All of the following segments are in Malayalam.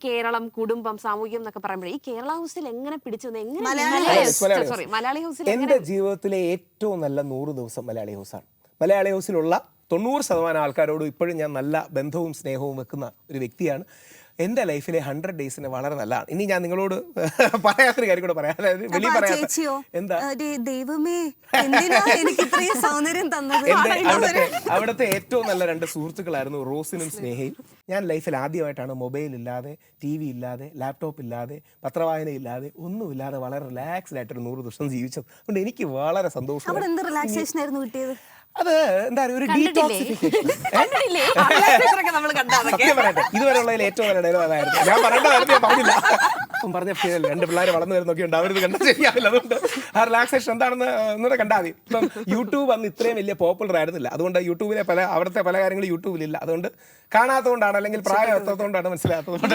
കേരളം, കുടുംബം, സാമൂഹ്യം എന്നൊക്കെ പറയുമ്പോഴേ ഈ കേരള ഹൗസിൽ എങ്ങനെ പിടിച്ചു മലയാളി ഹൗസിൽ എന്റെ ജീവിതത്തിലെ ഏറ്റവും നല്ല 100 ദിവസം മലയാളി ഹൗസാണ്. മലയാളി ഹൗസിലുള്ള 90% ആൾക്കാരോട് ഇപ്പോഴും ഞാൻ നല്ല ബന്ധവും സ്നേഹവും വെക്കുന്ന ഒരു വ്യക്തിയാണ്. എൻ്റെ ലൈഫിലെ 100 ഡേയ്സിന് വളരെ നല്ലതാണ്. ഇനി ഞാൻ നിങ്ങളോട് പറയാത്തൊരു കാര്യം കൂടെ പറയാം. അതായത് വെളി പറയാത്ത എന്താ അവിടുത്തെ ഏറ്റവും നല്ല 2 സുഹൃത്തുക്കളായിരുന്നു റോസിനും സ്നേഹയും. ഞാൻ ലൈഫിൽ ആദ്യമായിട്ടാണ് മൊബൈൽ ഇല്ലാതെ, TV ഇല്ലാതെ, ലാപ്ടോപ്പ് ഇല്ലാതെ, പത്രവായന ഇല്ലാതെ, ഒന്നുമില്ലാതെ വളരെ റിലാക്സ്ഡ് ആയിട്ടൊരു 100 ദിവസം ജീവിച്ചത്. അതുകൊണ്ട് എനിക്ക് വളരെ സന്തോഷം. അത് എന്താ പറയുക, ഒരു ഡീടോക്സിഫിക്കേഷൻ. ഇതുവരെയുള്ളതിൽ ഏറ്റവും നല്ല ഡയലോഗ് അതായിരുന്നു. ഞാൻ പറയേണ്ടതായിരുന്നു, ഞാൻ പറഞ്ഞില്ല. പറഞ്ഞ 2 പിള്ളേർ വളർന്നു വരുന്നൊക്കെ ഉണ്ട്, അവരിത് കണ്ടാൽ ശരിയാവില്ല. അതുകൊണ്ട് ആ റിലാക്സേഷൻ എന്താണെന്ന് ഒന്നുകൂടെ കണ്ടാൽ മതി. ഇപ്പം യൂട്യൂബ് അന്ന് ഇത്രയും വലിയ പോപ്പുലർ ആയിരുന്നില്ല. അതുകൊണ്ട് യൂട്യൂബിലെ അവിടുത്തെ പല കാര്യങ്ങളും യൂട്യൂബിലില്ല. അതുകൊണ്ട് കാണാത്തതുകൊണ്ടാണ്, അല്ലെങ്കിൽ പ്രായം എത്താത്തതുകൊണ്ടാണ്, മനസ്സിലാത്തതുകൊണ്ട്.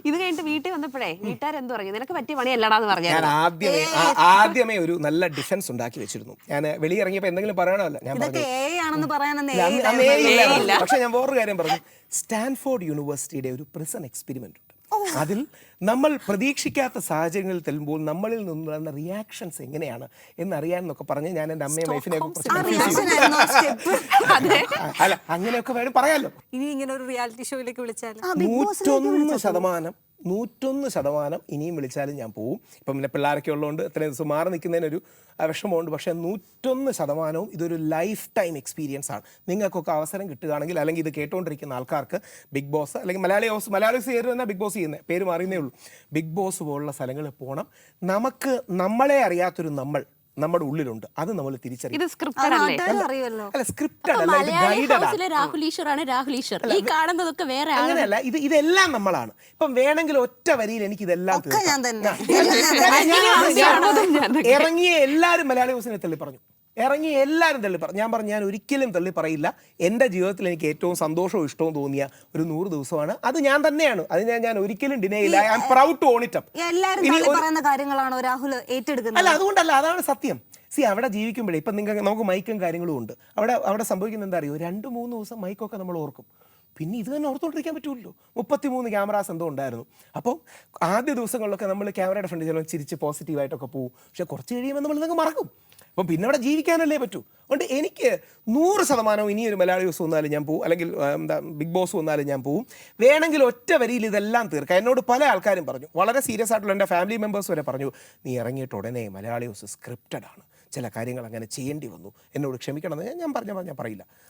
ഇത് കഴിഞ്ഞിട്ട് വീട്ടിൽ വന്നപ്പോഴേ വീട്ടുകാരെന്ത് പറഞ്ഞു? നിനക്ക് പറ്റിയ പണിയല്ലടാന്ന് പറഞ്ഞു. ഞാൻ ആദ്യമേ ഒരു നല്ല ഡിഫൻസ് ഉണ്ടാക്കി വെച്ചിരുന്നു. ഞാൻ വെളിയിറങ്ങിയപ്പോ എന്തെങ്കിലും പറയണമല്ലോ, ഞാൻ പക്ഷെ ഞാൻ വേറൊരു കാര്യം പറഞ്ഞു. സ്റ്റാൻഫോർഡ് യൂണിവേഴ്സിറ്റിയുടെ ഒരു പ്രിസൺ എക്സ്പെരിമെന്റ് ഉണ്ട്. അതിൽ നമ്മൾ പ്രതീക്ഷിക്കാത്ത സാഹചര്യങ്ങളിൽ തെല്ലുമ്പോൾ നമ്മളിൽ നിന്നുള്ള റിയാക്ഷൻസ് എങ്ങനെയാണ് എന്നറിയാൻ എന്നൊക്കെ പറഞ്ഞ് ഞാൻ എൻ്റെ അമ്മയും വൈഫിനെ അല്ല അങ്ങനെയൊക്കെ വേണം പറയാമല്ലോ. ഇനി ഇങ്ങനെ ഒരു റിയാലിറ്റി ഷോയിലേക്ക് വിളിച്ചാൽ 101% ഇനിയും വിളിച്ചാലും ഞാൻ പോവും. ഇപ്പം പിന്നെ പിള്ളേരൊക്കെ ഉള്ളതുകൊണ്ട് ഇത്രയും ദിവസം മാറി നിൽക്കുന്നതിനൊരു വിഷമമുണ്ട്. പക്ഷേ 101% ഇതൊരു ലൈഫ് ടൈം എക്സ്പീരിയൻസ് ആണ്. നിങ്ങൾക്കൊക്കെ അവസരം കിട്ടുകയാണെങ്കിൽ, അല്ലെങ്കിൽ ഇത് കേട്ടുകൊണ്ടിരിക്കുന്ന ആൾക്കാർക്ക് ബിഗ് ബോസ്, അല്ലെങ്കിൽ മലയാളി ഹൗസ് ചെയ്യുന്ന ബിഗ് ബോസ് ചെയ്യുന്നത്, പേര് മാറിയേ ഉള്ളൂ, ബിഗ് ബോസ് പോലുള്ള സ്ഥലങ്ങളിൽ പോകണം. നമ്മളെ അറിയാത്തൊരു നമ്മുടെ ഉള്ളിലുണ്ട്, അത് നമ്മൾ തിരിച്ചറിയും. അങ്ങനെയല്ല, ഇതെല്ലാം നമ്മളാണ്. ഇപ്പം വേണമെങ്കിൽ ഒറ്റ വരിയിൽ എനിക്ക് ഇതെല്ലാം ഇറങ്ങിയ എല്ലാവരും മലയാളി ഹൗസിനെ തള്ളി പറഞ്ഞു. ഞാൻ പറഞ്ഞു ഞാൻ ഒരിക്കലും തള്ളി പറയില്ല. എൻ്റെ ജീവിതത്തിൽ എനിക്ക് ഏറ്റവും സന്തോഷവും ഇഷ്ടവും തോന്നിയ ഒരു 100 ദിവസമാണ്. അത് ഞാൻ തന്നെയാണ്. അതിനെ ഞാൻ ഒരിക്കലും ഡിനേ ചെയ്യില്ല. I am proud to own it up. അല്ല, അതുകൊണ്ടല്ല, അതാണ് സത്യം. അവിടെ ജീവിക്കുമ്പോഴേ ഇപ്പം നമുക്ക് മൈക്കും കാര്യങ്ങളും ഉണ്ട്. അവിടെ സംഭവിക്കുന്നത് എന്താ അറിയോ, 2-3 ദിവസം മൈക്കൊക്കെ നമ്മൾ ഓർക്കും. പിന്നെ ഇത് തന്നെ ഓർത്തുകൊണ്ടിരിക്കാൻ പറ്റുമല്ലോ. 33 ക്യാമറാസ് എന്തോ ഉണ്ടായിരുന്നു. അപ്പോൾ ആദ്യ ദിവസങ്ങളിലൊക്കെ നമ്മൾ ക്യാമറയുടെ ഫ്രണ്ട് ചിലപ്പോൾ ചിരിച്ച് പോസിറ്റീവായിട്ടൊക്കെ പോകും. പക്ഷെ കുറച്ച് കഴിയുമ്പോൾ നമ്മൾ ഇതൊക്കെ മറക്കും. അപ്പം പിന്നെ അവിടെ ജീവിക്കാനല്ലേ പറ്റൂ. അതുകൊണ്ട് എനിക്ക് 100% ഇനിയൊരു മലയാളി ഹൗസ് വന്നാലും ഞാൻ പോകും, അല്ലെങ്കിൽ ബിഗ് ബോസ് വന്നാലും ഞാൻ പോകും. വേണമെങ്കിൽ ഒറ്റ വരിയിൽ ഇതെല്ലാം തീർക്കാം. എന്നോട് പല ആൾക്കാരും പറഞ്ഞു, വളരെ സീരിയസ് ആയിട്ടുള്ള എൻ്റെ ഫാമിലി മെമ്പേഴ്സ് വരെ പറഞ്ഞു, നീ ഇറങ്ങിയിട്ട് ഉടനെ മലയാളി ഹൗസ് സ്ക്രിപ്റ്റഡ് ആണ്, ചില കാര്യങ്ങൾ അങ്ങനെ ചെയ്യേണ്ടി വന്നു, എന്നോട് ക്ഷമിക്കണം എന്ന് ഞാൻ പറയില്ല.